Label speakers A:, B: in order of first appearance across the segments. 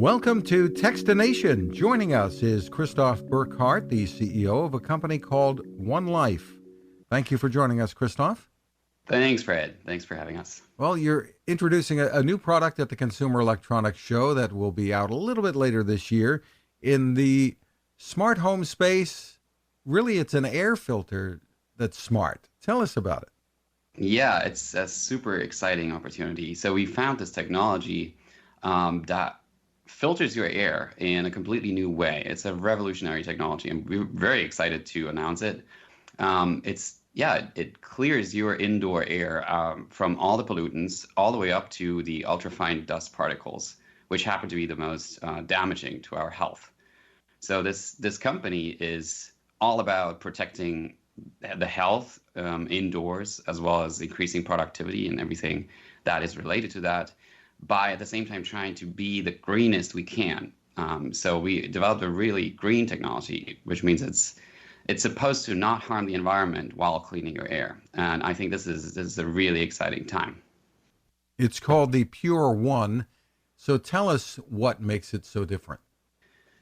A: Welcome to Techstination. Joining us is Christoph Burkhardt, the CEO of a company called OneLife. Thank you for joining us, Christoph.
B: Thanks, Fred. Thanks for having us.
A: Well, you're introducing a new product at the Consumer Electronics Show that will be out a little bit later this year. In the smart home space, really it's an air filter that's smart. Tell us about it.
B: Yeah, it's a super exciting opportunity. So we found this technology that filters your air in a completely new way. It's a revolutionary technology, and we're very excited to announce it. It clears your indoor air from all the pollutants all the way up to the ultrafine dust particles, which happen to be the most damaging to our health. So this company is all about protecting the health indoors, as well as increasing productivity and everything that is related to that, by at the same time trying to be the greenest we can. So we developed a really green technology, which means it's supposed to not harm the environment while cleaning your air. And I think this is a really exciting time.
A: It's called the Pure One. So tell us what makes it so different.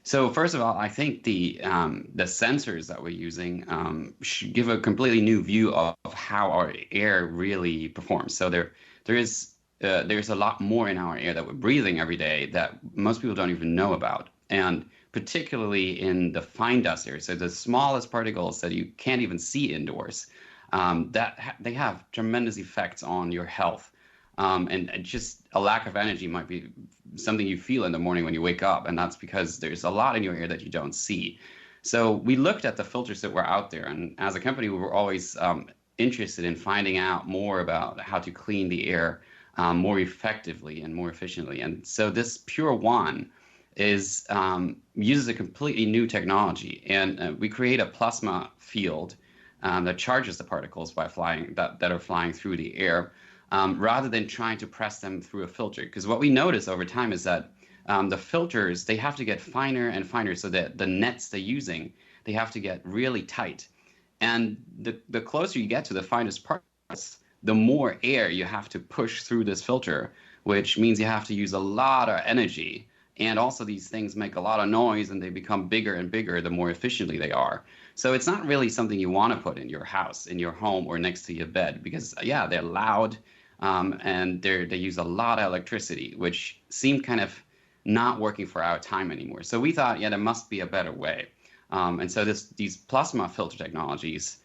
B: So first of all, I think the sensors that we're using should give a completely new view of how our air really performs. So there's a lot more in our air that we're breathing every day that most people don't even know about, and particularly in the fine dust air, so the smallest particles that you can't even see indoors, they have tremendous effects on your health. And just a lack of energy might be something you feel in the morning when you wake up, and that's because there's a lot in your air that you don't see. So we looked at the filters that were out there, and as a company, we were always interested in finding out more about how to clean the air more effectively and more efficiently. And so this Pure One uses a completely new technology, and we create a plasma field that charges the particles that are flying through the air, rather than trying to press them through a filter. Because what we notice over time is that the filters, they have to get finer and finer, so that the nets they're using, they have to get really tight. And the closer you get to the finest parts, the more air you have to push through this filter, which means you have to use a lot of energy. And also these things make a lot of noise, and they become bigger and bigger the more efficiently they are. So it's not really something you want to put in your house, in your home, or next to your bed, because they're loud, and they use a lot of electricity, which seemed kind of not working for our time anymore. So we thought, there must be a better way. And so these plasma filter technologies,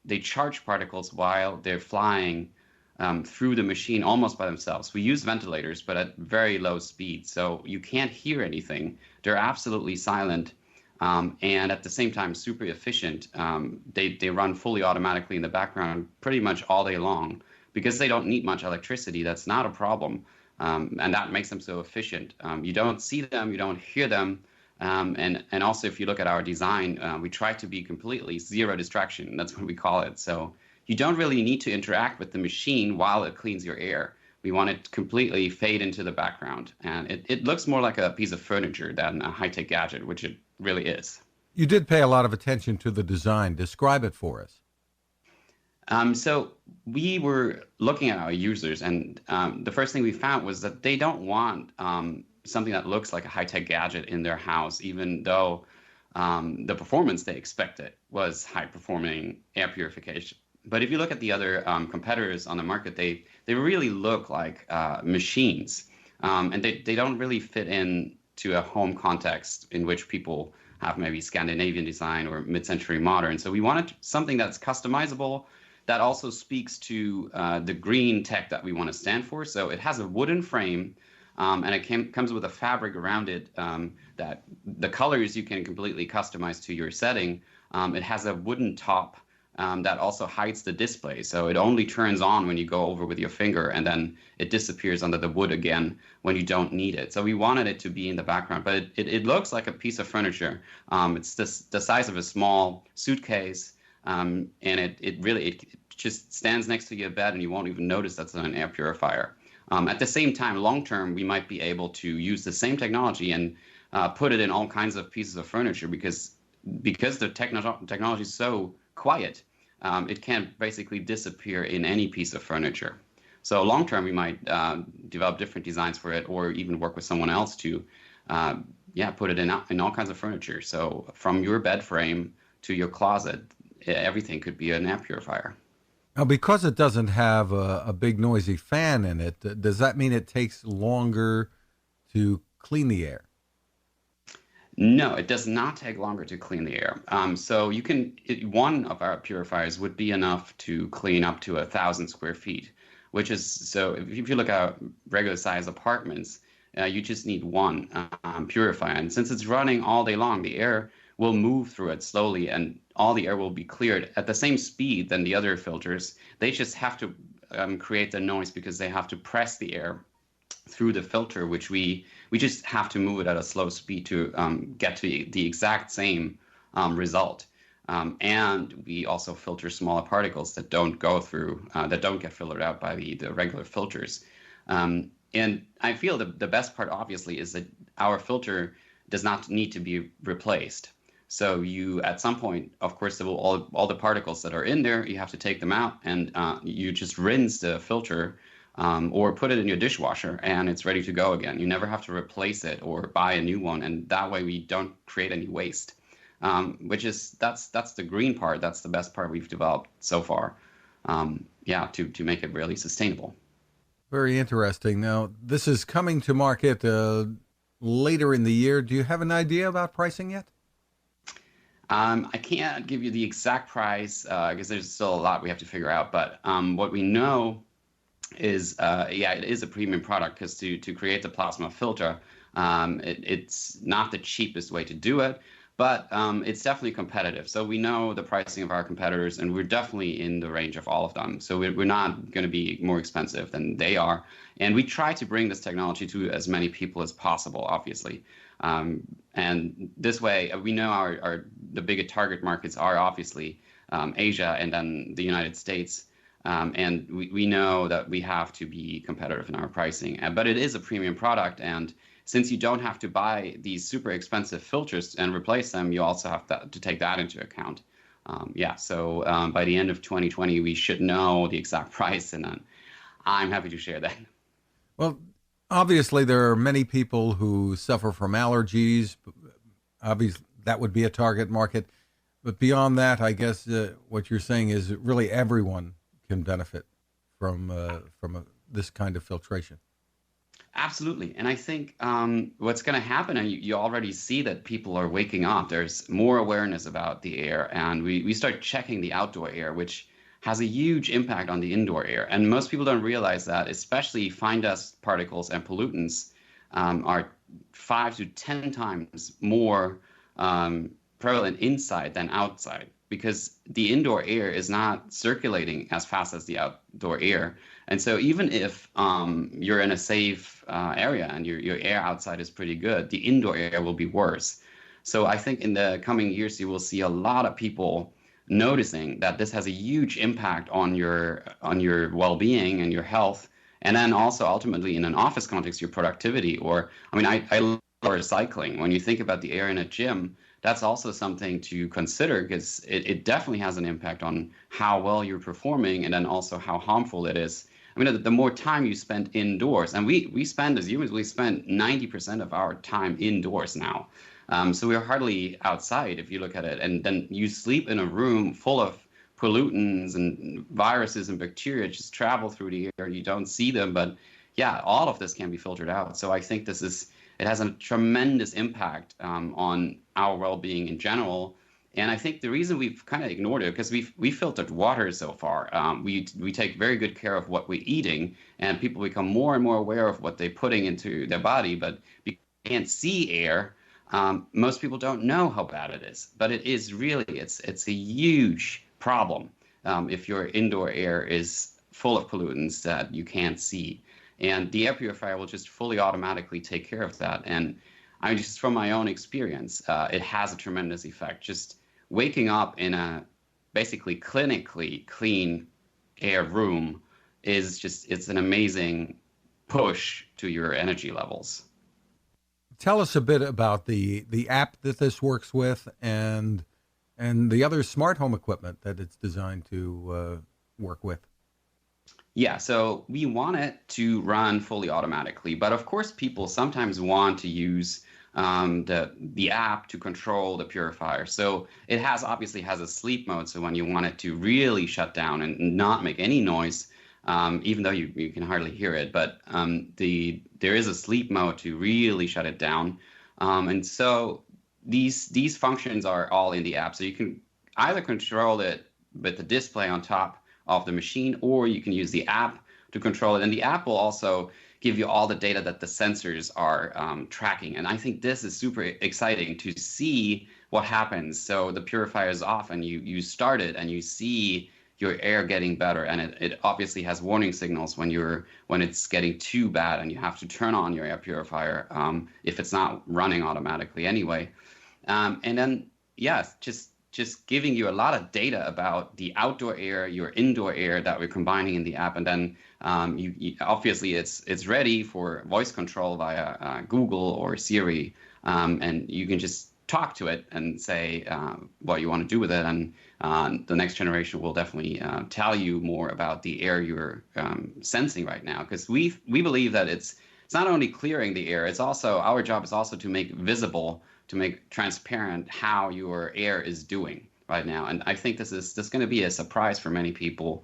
B: they charge particles while they're flying through the machine almost by themselves. We use ventilators, but at very low speed, so you can't hear anything. They're absolutely silent, and at the same time super efficient. They run fully automatically in the background pretty much all day long. Because they don't need much electricity, that's not a problem, and that makes them so efficient. You don't see them, you don't hear them. And also, if you look at our design, we try to be completely zero distraction. That's what we call it. So you don't really need to interact with the machine while it cleans your air. We want it to completely fade into the background. And it looks more like a piece of furniture than a high-tech gadget, which it really is.
A: You did pay a lot of attention to the design. Describe it for us.
B: So we were looking at our users, and the first thing we found was that they don't want something that looks like a high-tech gadget in their house, even though the performance they expected was high-performing air purification. But if you look at the other competitors on the market, they really look like machines, and they don't really fit into a home context in which people have maybe Scandinavian design or mid-century modern. So we wanted something that's customizable, that also speaks to the green tech that we want to stand for. So it has a wooden frame, and it comes with a fabric around it that the colors you can completely customize to your setting. It has a wooden top that also hides the display. So it only turns on when you go over with your finger, and then it disappears under the wood again when you don't need it. So we wanted it to be in the background, but it looks like a piece of furniture. It's the size of a small suitcase. And it just stands next to your bed, and you won't even notice that's an air purifier. At the same time, long term, we might be able to use the same technology and put it in all kinds of pieces of furniture, because the technology is so quiet, it can basically disappear in any piece of furniture. So long term, we might develop different designs for it, or even work with someone else to, put it in all kinds of furniture. So from your bed frame to your closet, everything could be an air purifier.
A: Now, because it doesn't have a big noisy fan in it, does that mean it takes longer to clean the air?
B: No, it does not take longer to clean the air. So one of our purifiers would be enough to clean up to 1,000 square feet, which is, so if you look at regular size apartments, you just need one purifier. And since it's running all day long, the air will move through it slowly and all the air will be cleared at the same speed than the other filters. They just have to create the noise because they have to press the air through the filter, which we just have to move it at a slow speed to get to the exact same result. And we also filter smaller particles that don't go through, that don't get filtered out by the regular filters. And I feel the best part, obviously, is that our filter does not need to be replaced. So you, at some point, of course, there will all the particles that are in there, you have to take them out, and you just rinse the filter or put it in your dishwasher, and it's ready to go again. You never have to replace it or buy a new one, and that way we don't create any waste. That's the green part. That's the best part we've developed so far. To make it really sustainable.
A: Very interesting. Now, this is coming to market later in the year. Do you have an idea about pricing yet?
B: I can't give you the exact price because there's still a lot we have to figure out. But what we know is, it is a premium product because to create the plasma filter, it's not the cheapest way to do it, but it's definitely competitive. So we know the pricing of our competitors, and we're definitely in the range of all of them. So we're not going to be more expensive than they are. And we try to bring this technology to as many people as possible, obviously. And this way, we know the bigger target markets are obviously Asia and then the United States. And we know that we have to be competitive in our pricing. But it is a premium product. And since you don't have to buy these super expensive filters and replace them, you also have to take that into account. So by the end of 2020, we should know the exact price. And then I'm happy to share that.
A: Well, obviously, there are many people who suffer from allergies. Obviously, that would be a target market. But beyond that, I guess what you're saying is really everyone can benefit from this kind of filtration.
B: Absolutely. And I think what's going to happen, and you already see that people are waking up, there's more awareness about the air, and we start checking the outdoor air, which has a huge impact on the indoor air. And most people don't realize that, especially fine dust particles and pollutants are 5 to 10 times more prevalent inside than outside, because the indoor air is not circulating as fast as the outdoor air. And so even if you're in a safe area and your air outside is pretty good, the indoor air will be worse. So I think in the coming years, you will see a lot of people noticing that this has a huge impact on your well-being and your health, and then also ultimately in an office context, your productivity. Or I love recycling. When you think about the air in a gym, that's also something to consider, because it definitely has an impact on how well you're performing, and then also how harmful it is. The more time you spend indoors, and we spend, as humans, we spend 90% of our time indoors now. So we're hardly outside if you look at it. And then you sleep in a room full of pollutants and viruses and bacteria just travel through the air. You don't see them, but yeah, all of this can be filtered out. So I think it has a tremendous impact on our well-being in general. And I think the reason we've kind of ignored it, because we filtered water so far. We take very good care of what we're eating, and people become more and more aware of what they're putting into their body. But because they can't see air, most people don't know how bad it is. But it is really, it's a huge problem if your indoor air is full of pollutants that you can't see. And the air purifier will just fully automatically take care of that. And just from my own experience, it has a tremendous effect. Just waking up in a basically clinically clean air room it's an amazing push to your energy levels.
A: Tell us a bit about the app that this works with, and the other smart home equipment that it's designed to work with.
B: Yeah, so we want it to run fully automatically, but of course, people sometimes want to use the app to control the purifier. So it has obviously has a sleep mode. So when you want it to really shut down and not make any noise, even though you can hardly hear it, but there is a sleep mode to really shut it down. And so these functions are all in the app. So you can either control it with the display on top of the machine, or you can use the app to control it. And the app will also give you all the data that the sensors are tracking. And I think this is super exciting to see what happens. So the purifier is off and you start it and you see your air getting better. And it obviously has warning signals when it's getting too bad and you have to turn on your air purifier if it's not running automatically anyway. And then, yes, just giving you a lot of data about the outdoor air, your indoor air that we're combining in the app, and then you obviously it's ready for voice control via Google or Siri, and you can just talk to it and say what you want to do with it, and the next generation will definitely tell you more about the air you're sensing right now, because we believe that it's not only clearing the air, it's also our job is also to make visible, to make transparent how your air is doing right now. And I think this is going to be a surprise for many people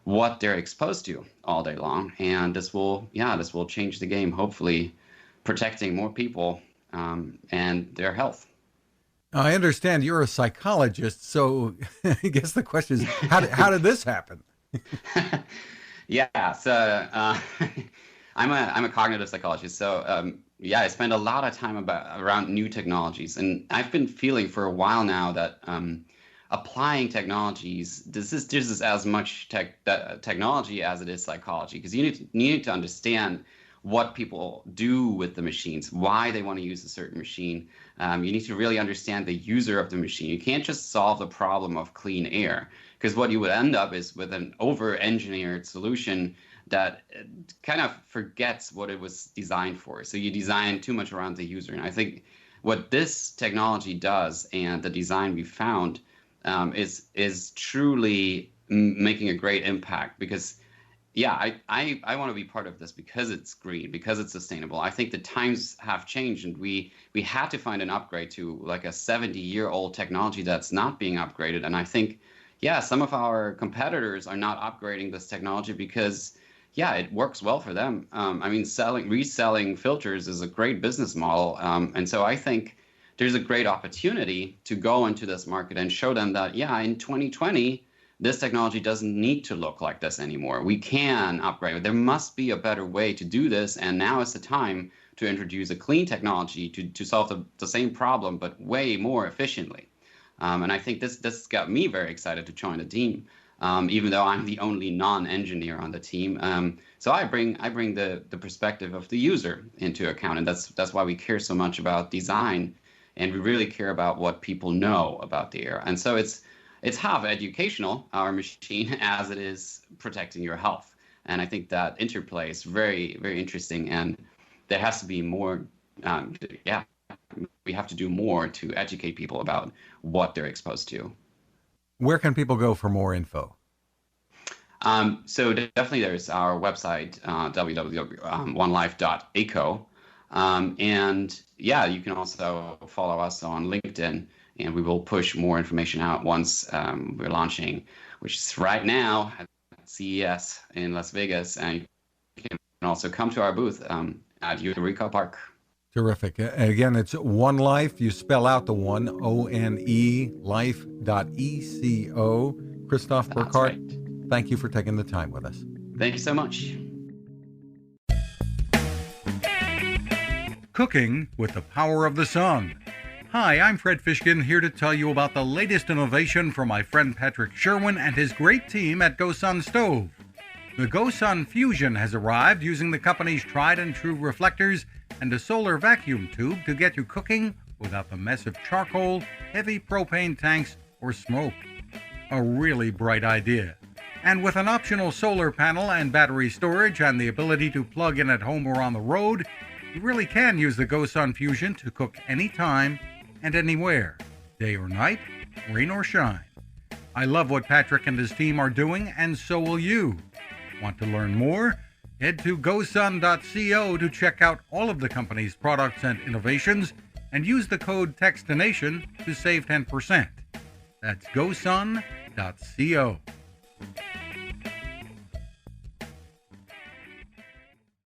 B: what they're exposed to all day long. And this will change the game, hopefully protecting more people and their health.
A: I understand you're a psychologist, so I guess the question is, how did this happen?
B: Yeah, so I'm a cognitive psychologist, so yeah, I spend a lot of time around new technologies, and I've been feeling for a while now that applying technologies, this is as much technology as it is psychology, because you need to understand what people do with the machines, why they want to use a certain machine. You need to really understand the user of the machine. You can't just solve the problem of clean air, because what you would end up is with an over-engineered solution that kind of forgets what it was designed for. So you design too much around the user. And I think what this technology does and the design we found is truly making a great impact, because yeah, I want to be part of this because it's green, because it's sustainable. I think the times have changed, and we had to find an upgrade to like a 70-year-old technology that's not being upgraded. And I think, yeah, some of our competitors are not upgrading this technology because, yeah, it works well for them. I mean, reselling filters is a great business model. And so I think there's a great opportunity to go into this market and show them that, yeah, in 2020, this technology doesn't need to look like this anymore. We can upgrade. There must be a better way to do this, and now is the time to introduce a clean technology to solve the same problem, but way more efficiently. And I think this got me very excited to join the team, even though I'm the only non-engineer on the team. So I bring the perspective of the user into account, and that's why we care so much about design, and we really care about what people know about the air. And so it's half educational, our machine, as it is protecting your health. And I think that interplay is very, very interesting. And there has to be more, we have to do more to educate people about what they're exposed to.
A: Where can people go for more info?
B: So definitely there's our website, www.onelife.eco. And yeah, you can also follow us on LinkedIn, and we will push more information out once we're launching, which is right now at CES in Las Vegas. And you can also come to our booth at Eureka Park.
A: Terrific. Again, it's OneLife. You spell out the one, O-N-E, life.eco. Christoph Burkhardt, right. Thank you for taking the time with us.
B: Thank you so much.
A: Cooking with the power of the sun. Hi, I'm Fred Fishkin, here to tell you about the latest innovation from my friend Patrick Sherwin and his great team at GoSun Stove. The GoSun Fusion has arrived using the company's tried and true reflectors and a solar vacuum tube to get you cooking without the mess of charcoal, heavy propane tanks, or smoke. A really bright idea. And with an optional solar panel and battery storage and the ability to plug in at home or on the road, you really can use the GoSun Fusion to cook anytime and anywhere, day or night, rain or shine. I love what Patrick and his team are doing, and so will you. Want to learn more? Head to gosun.co to check out all of the company's products and innovations and use the code Techstination to save 10%. That's gosun.co.